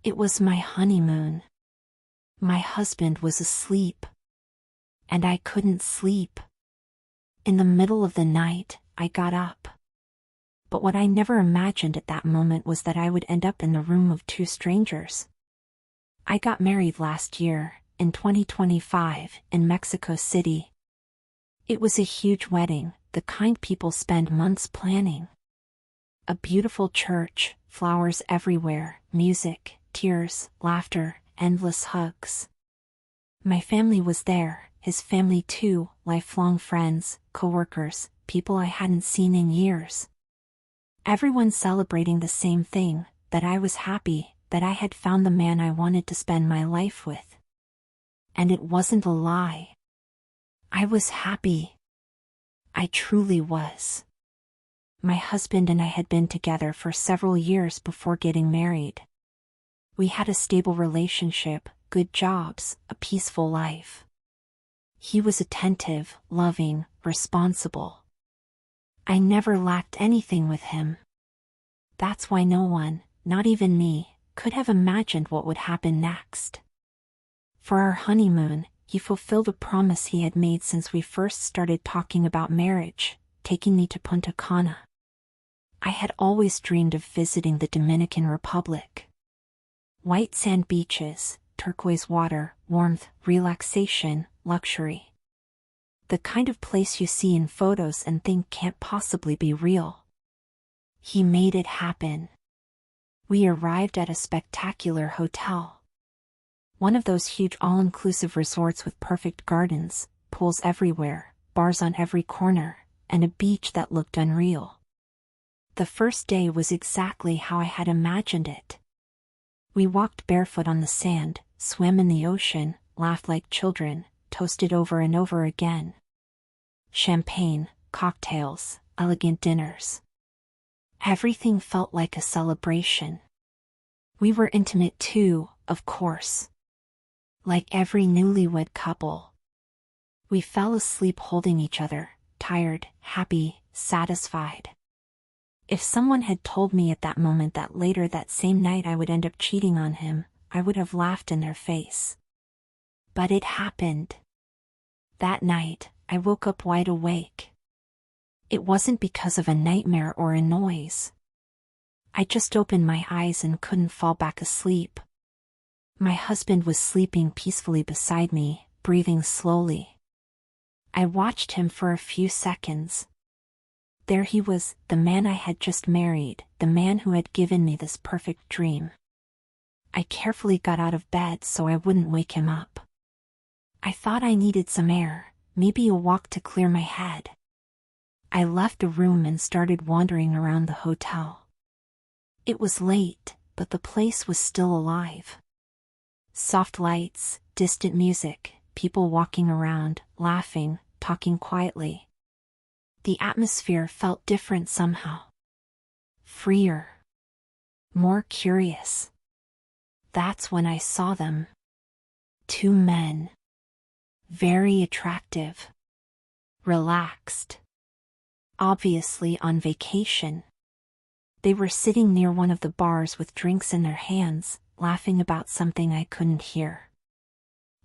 It was my honeymoon. My husband was asleep. And I couldn't sleep. In the middle of the night, I got up. But what I never imagined at that moment was that I would end up in the room of two strangers. I got married last year, in 2025, in Mexico City. It was a huge wedding, the kind people spend months planning. A beautiful church, flowers everywhere, music, tears, laughter, endless hugs. My family was there, his family too, lifelong friends, coworkers, people I hadn't seen in years. Everyone celebrating the same thing, that I was happy, that I had found the man I wanted to spend my life with. And it wasn't a lie. I was happy. I truly was. My husband and I had been together for several years before getting married. We had a stable relationship, good jobs, a peaceful life. He was attentive, loving, responsible. I never lacked anything with him. That's why no one, not even me, could have imagined what would happen next. For our honeymoon, he fulfilled a promise he had made since we first started talking about marriage, taking me to Punta Cana. I had always dreamed of visiting the Dominican Republic. White sand beaches, turquoise water, warmth, relaxation, luxury. The kind of place you see in photos and think can't possibly be real. He made it happen. We arrived at a spectacular hotel. One of those huge all-inclusive resorts with perfect gardens, pools everywhere, bars on every corner, and a beach that looked unreal. The first day was exactly how I had imagined it. We walked barefoot on the sand, swam in the ocean, laughed like children, toasted over and over again. Champagne, cocktails, elegant dinners. Everything felt like a celebration. We were intimate too, of course. Like every newlywed couple. We fell asleep holding each other, tired, happy, satisfied. If someone had told me at that moment that later that same night I would end up cheating on him, I would have laughed in their face. But it happened. That night, I woke up wide awake. It wasn't because of a nightmare or a noise. I just opened my eyes and couldn't fall back asleep. My husband was sleeping peacefully beside me, breathing slowly. I watched him for a few seconds. There he was, the man I had just married, the man who had given me this perfect dream. I carefully got out of bed so I wouldn't wake him up. I thought I needed some air, maybe a walk to clear my head. I left the room and started wandering around the hotel. It was late, but the place was still alive. Soft lights, distant music, people walking around, laughing, talking quietly. The atmosphere felt different somehow. Freer. More curious. That's when I saw them. Two men. Very attractive. Relaxed. Obviously on vacation. They were sitting near one of the bars with drinks in their hands, laughing about something I couldn't hear.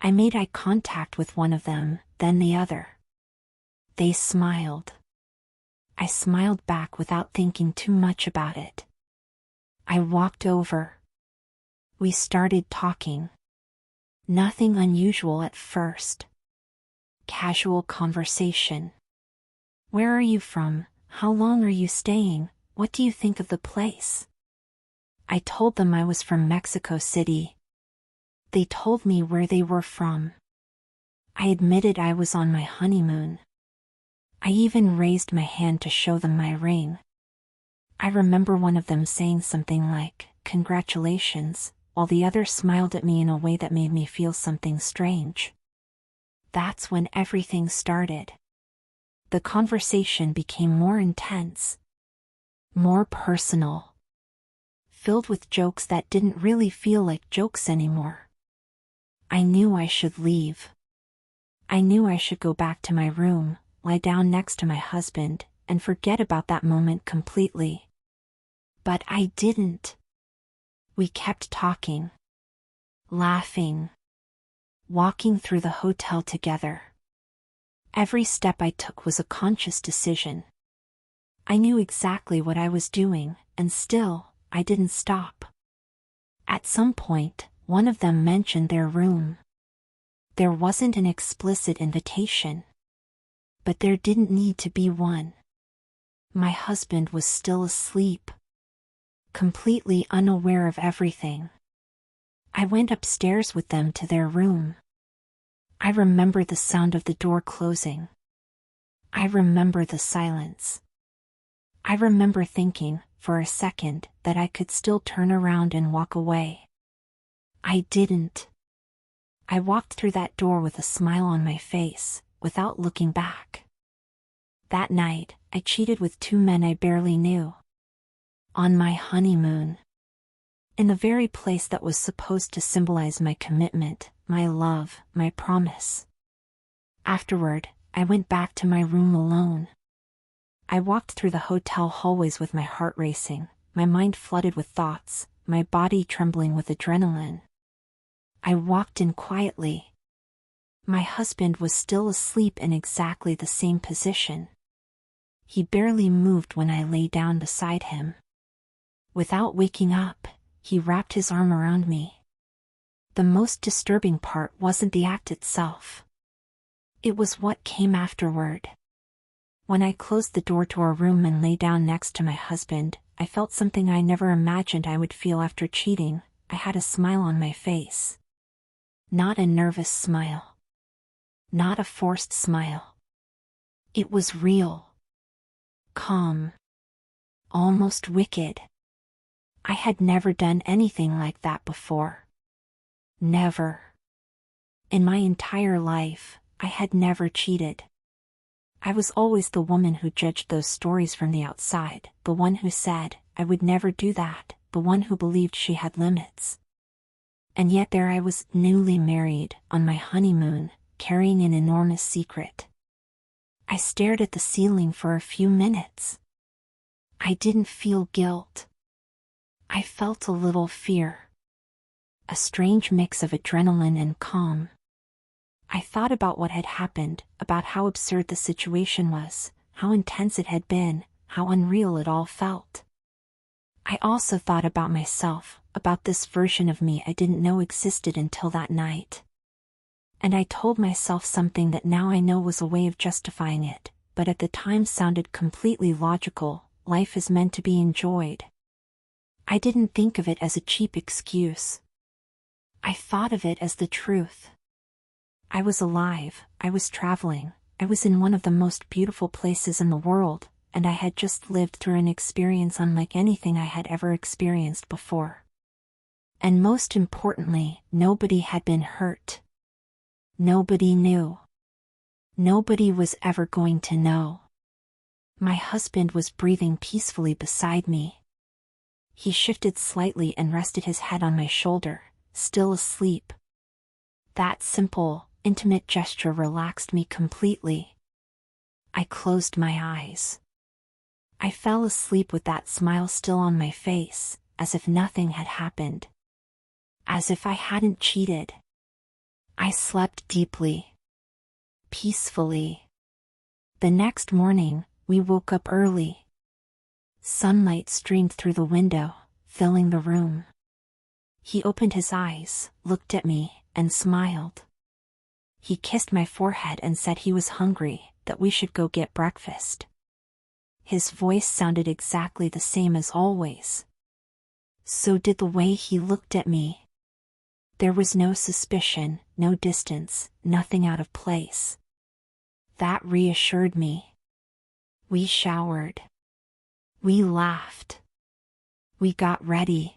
I made eye contact with one of them, then the other. They smiled. I smiled back without thinking too much about it. I walked over. We started talking. Nothing unusual at first. Casual conversation. Where are you from? How long are you staying? What do you think of the place? I told them I was from Mexico City. They told me where they were from. I admitted I was on my honeymoon. I even raised my hand to show them my ring. I remember one of them saying something like, "Congratulations," while the other smiled at me in a way that made me feel something strange. That's when everything started. The conversation became more intense. More personal. Filled with jokes that didn't really feel like jokes anymore. I knew I should leave. I knew I should go back to my room, lie down next to my husband, and forget about that moment completely. But I didn't. We kept talking, laughing, walking through the hotel together. Every step I took was a conscious decision. I knew exactly what I was doing, and still, I didn't stop. At some point, one of them mentioned their room. There wasn't an explicit invitation. But there didn't need to be one. My husband was still asleep, completely unaware of everything. I went upstairs with them to their room. I remember the sound of the door closing. I remember the silence. I remember thinking, for a second, that I could still turn around and walk away. I didn't. I walked through that door with a smile on my face, without looking back. That night, I cheated with two men I barely knew. On my honeymoon. In the very place that was supposed to symbolize my commitment, my love, my promise. Afterward, I went back to my room alone. I walked through the hotel hallways with my heart racing, my mind flooded with thoughts, my body trembling with adrenaline. I walked in quietly. My husband was still asleep in exactly the same position. He barely moved when I lay down beside him. Without waking up, he wrapped his arm around me. The most disturbing part wasn't the act itself. It was what came afterward. When I closed the door to our room and lay down next to my husband, I felt something I never imagined I would feel after cheating. I had a smile on my face. Not a nervous smile. Not a forced smile. It was real. Calm. Almost wicked. I had never done anything like that before. Never. In my entire life, I had never cheated. I was always the woman who judged those stories from the outside, the one who said, I would never do that, the one who believed she had limits. And yet there I was, newly married, on my honeymoon, carrying an enormous secret. I stared at the ceiling for a few minutes. I didn't feel guilt. I felt a little fear. A strange mix of adrenaline and calm. I thought about what had happened, about how absurd the situation was, how intense it had been, how unreal it all felt. I also thought about myself, about this version of me I didn't know existed until that night. And I told myself something that now I know was a way of justifying it, but at the time sounded completely logical: life is meant to be enjoyed. I didn't think of it as a cheap excuse. I thought of it as the truth. I was alive, I was traveling, I was in one of the most beautiful places in the world, and I had just lived through an experience unlike anything I had ever experienced before. And most importantly, nobody had been hurt. Nobody knew. Nobody was ever going to know. My husband was breathing peacefully beside me. He shifted slightly and rested his head on my shoulder, still asleep. That simple, intimate gesture relaxed me completely. I closed my eyes. I fell asleep with that smile still on my face, as if nothing had happened. As if I hadn't cheated. I slept deeply. Peacefully. The next morning, we woke up early. Sunlight streamed through the window, filling the room. He opened his eyes, looked at me, and smiled. He kissed my forehead and said he was hungry, that we should go get breakfast. His voice sounded exactly the same as always. So did the way he looked at me. There was no suspicion, no distance, nothing out of place. That reassured me. We showered. We laughed. We got ready.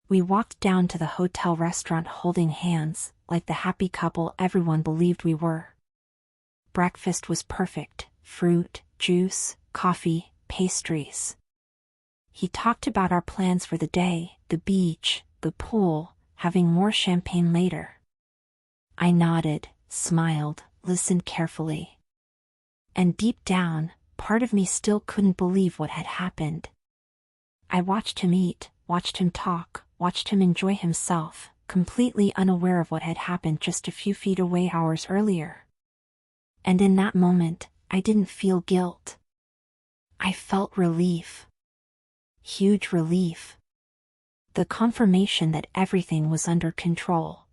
We walked down to the hotel restaurant holding hands, like the happy couple everyone believed we were. Breakfast was perfect: fruit, juice, coffee, pastries. He talked about our plans for the day, the beach, the pool, having more champagne later. I nodded, smiled, listened carefully. And deep down, part of me still couldn't believe what had happened. I watched him eat, watched him talk, watched him enjoy himself, completely unaware of what had happened just a few feet away hours earlier. And in that moment, I didn't feel guilt. I felt relief. Huge relief. The confirmation that everything was under control.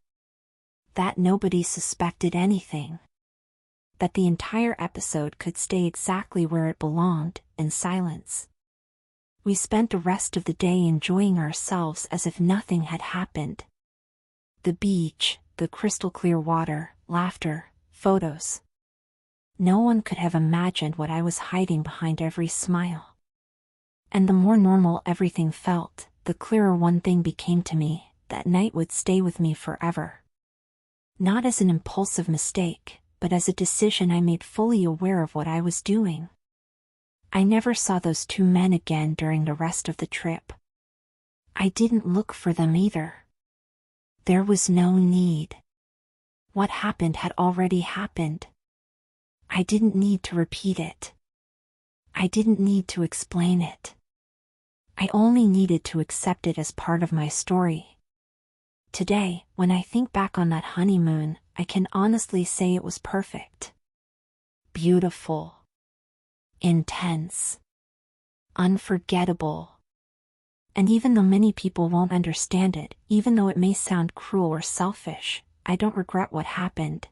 That nobody suspected anything. That the entire episode could stay exactly where it belonged, in silence. We spent the rest of the day enjoying ourselves as if nothing had happened. The beach, the crystal clear water, laughter, photos. No one could have imagined what I was hiding behind every smile. And the more normal everything felt, the clearer one thing became to me: that night would stay with me forever. Not as an impulsive mistake, but as a decision I made fully aware of what I was doing. I never saw those two men again during the rest of the trip. I didn't look for them either. There was no need. What happened had already happened. I didn't need to repeat it. I didn't need to explain it. I only needed to accept it as part of my story. Today, when I think back on that honeymoon, I can honestly say it was perfect. Beautiful. Intense. Unforgettable. And even though many people won't understand it, even though it may sound cruel or selfish, I don't regret what happened.